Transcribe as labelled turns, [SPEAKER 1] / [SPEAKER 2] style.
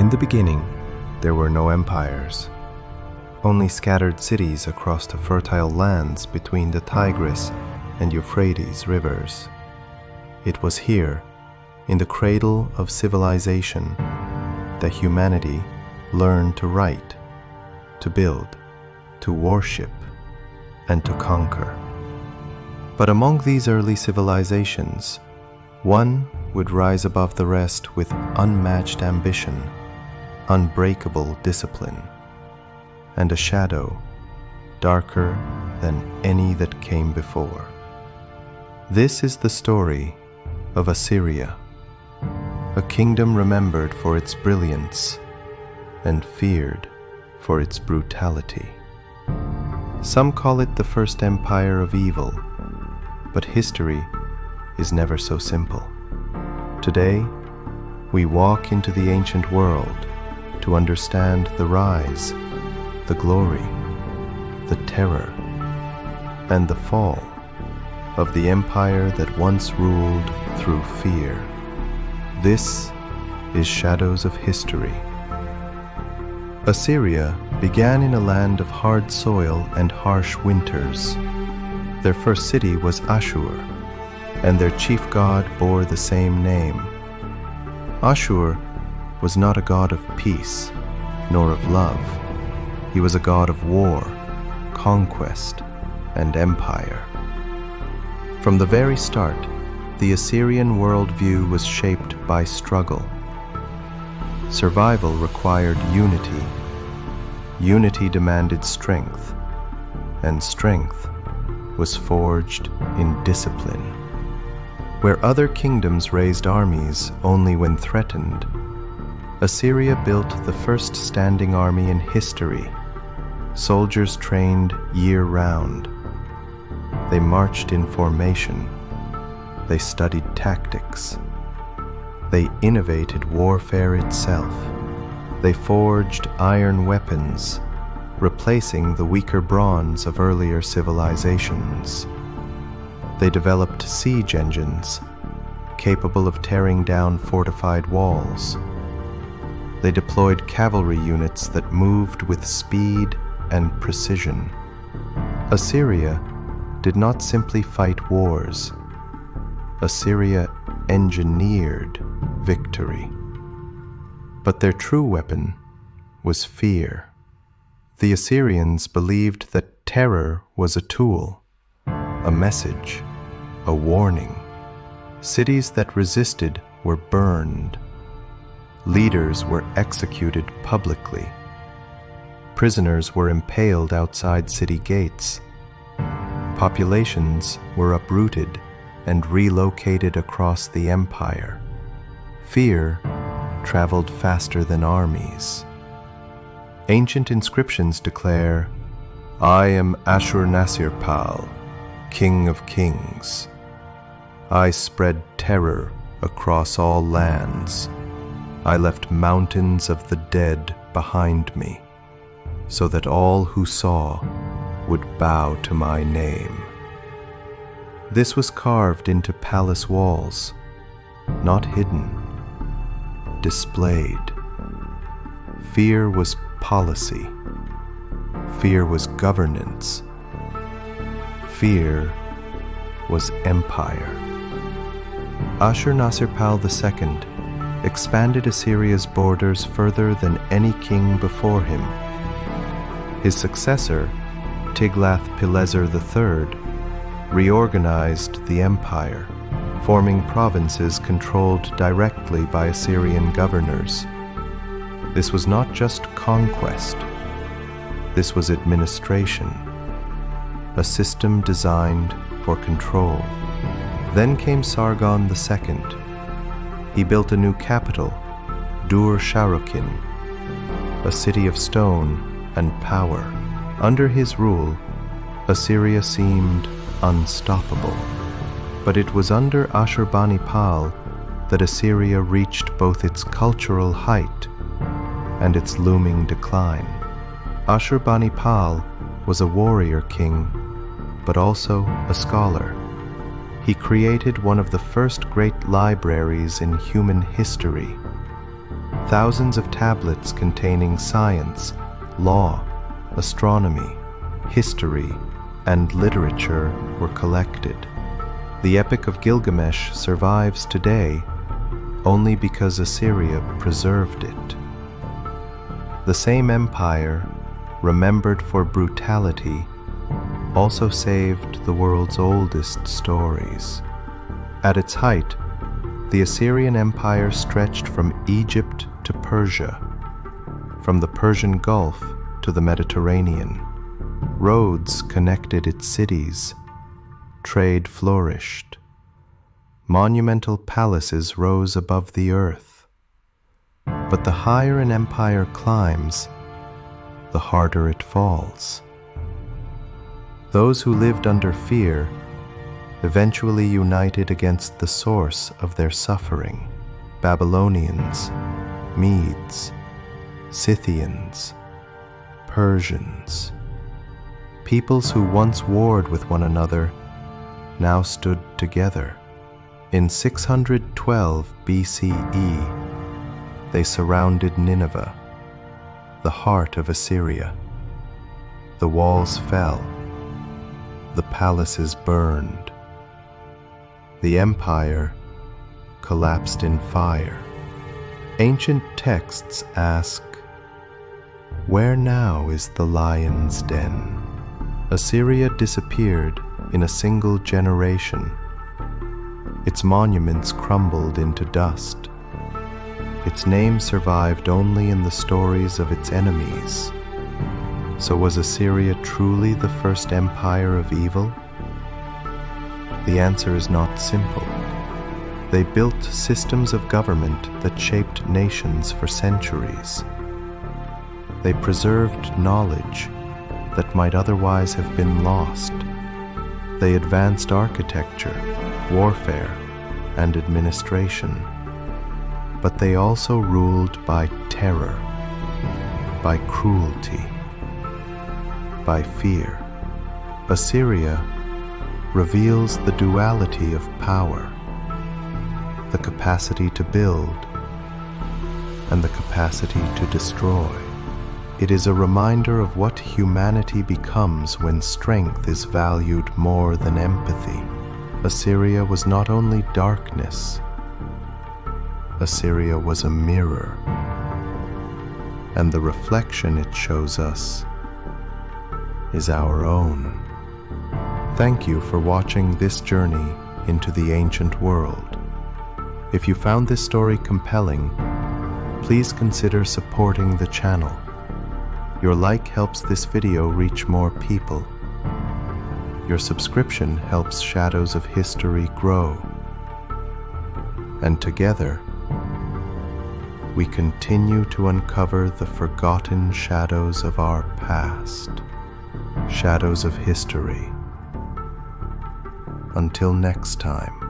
[SPEAKER 1] In the beginning, there were no empires, only scattered cities across the fertile lands between the Tigris and Euphrates rivers. It was here, in the cradle of civilization, that humanity learned to write, to build, to worship, and to conquer. But among these early civilizations, one would rise above the rest with unmatched ambition, unbreakable discipline, and a shadow darker than any that came before. This is the story of Assyria, a kingdom remembered for its brilliance and feared for its brutality. Some call it the first empire of evil, but history is never so simple. Today, we walk into the ancient world to understand the rise, the glory, the terror, and the fall of the empire that once ruled through fear. This is Shadows of History. Assyria began in a land of hard soil and harsh winters. Their first city was Ashur, and their chief god bore the same name. Ashur was not a god of peace, nor of love. He was a god of war, conquest, and empire. From the very start, the Assyrian worldview was shaped by struggle. Survival required unity. Unity demanded strength, and strength was forged in discipline. Where other kingdoms raised armies only when threatened, Assyria built the first standing army in history. Soldiers trained year-round. They marched in formation. They studied tactics. They innovated warfare itself. They forged iron weapons, replacing the weaker bronze of earlier civilizations. They developed siege engines, capable of tearing down fortified walls. They deployed cavalry units that moved with speed and precision. Assyria did not simply fight wars. Assyria engineered victory. But their true weapon was fear. The Assyrians believed that terror was a tool, a message, a warning. Cities that resisted were burned. Leaders were executed publicly. Prisoners were impaled outside city gates. Populations were uprooted and relocated across the empire. Fear traveled faster than armies. Ancient inscriptions declare, "I am Ashurnasirpal, King of Kings. I spread terror across all lands. I left mountains of the dead behind me, so that all who saw would bow to my name." This was carved into palace walls, not hidden, displayed. Fear was policy. Fear was governance. Fear was empire. Ashurnasirpal II expanded Assyria's borders further than any king before him. His successor, Tiglath-Pileser III, reorganized the empire, forming provinces controlled directly by Assyrian governors. This was not just conquest. This was administration, a system designed for control. Then came Sargon II. He built a new capital, Dur-Sharukin, a city of stone and power. Under his rule, Assyria seemed unstoppable. But it was under Ashurbanipal that Assyria reached both its cultural height and its looming decline. Ashurbanipal was a warrior king, but also a scholar. He created one of the first great libraries in human history, Thousands of tablets containing science, law, astronomy, history, and literature were collected. The Epic of Gilgamesh survives today only because Assyria preserved it. The same empire, remembered for brutality, also saved the world's oldest stories. At its height, the Assyrian Empire stretched from Egypt to Persia, from the Persian Gulf to the Mediterranean. Roads connected its cities. Trade flourished. Monumental palaces rose above the earth. But the higher an empire climbs, the harder it falls. Those who lived under fear eventually united against the source of their suffering: Babylonians, Medes, Scythians, Persians. Peoples who once warred with one another now stood together. In 612 BCE, they surrounded Nineveh, the heart of Assyria. The walls fell. The palaces burned. The empire collapsed in fire. Ancient texts ask, where now is the lion's den? Assyria disappeared in a single generation. Its monuments crumbled into dust. Its name survived only in the stories of its enemies. So was Assyria truly the first empire of evil? The answer is not simple. They built systems of government that shaped nations for centuries. They preserved knowledge that might otherwise have been lost. They advanced architecture, warfare, and administration. But they also ruled by terror, by cruelty, by fear. Assyria reveals the duality of power, the capacity to build and the capacity to destroy. It is a reminder of what humanity becomes when strength is valued more than empathy. Assyria was not only darkness, Assyria was a mirror, and the reflection it shows us is our own. Thank you for watching this journey into the ancient world. If you found this story compelling, please consider supporting the channel. Your like helps this video reach more people. Your subscription helps Shadows of History grow. And together, we continue to uncover the forgotten shadows of our past. Shadows of History. Until next time.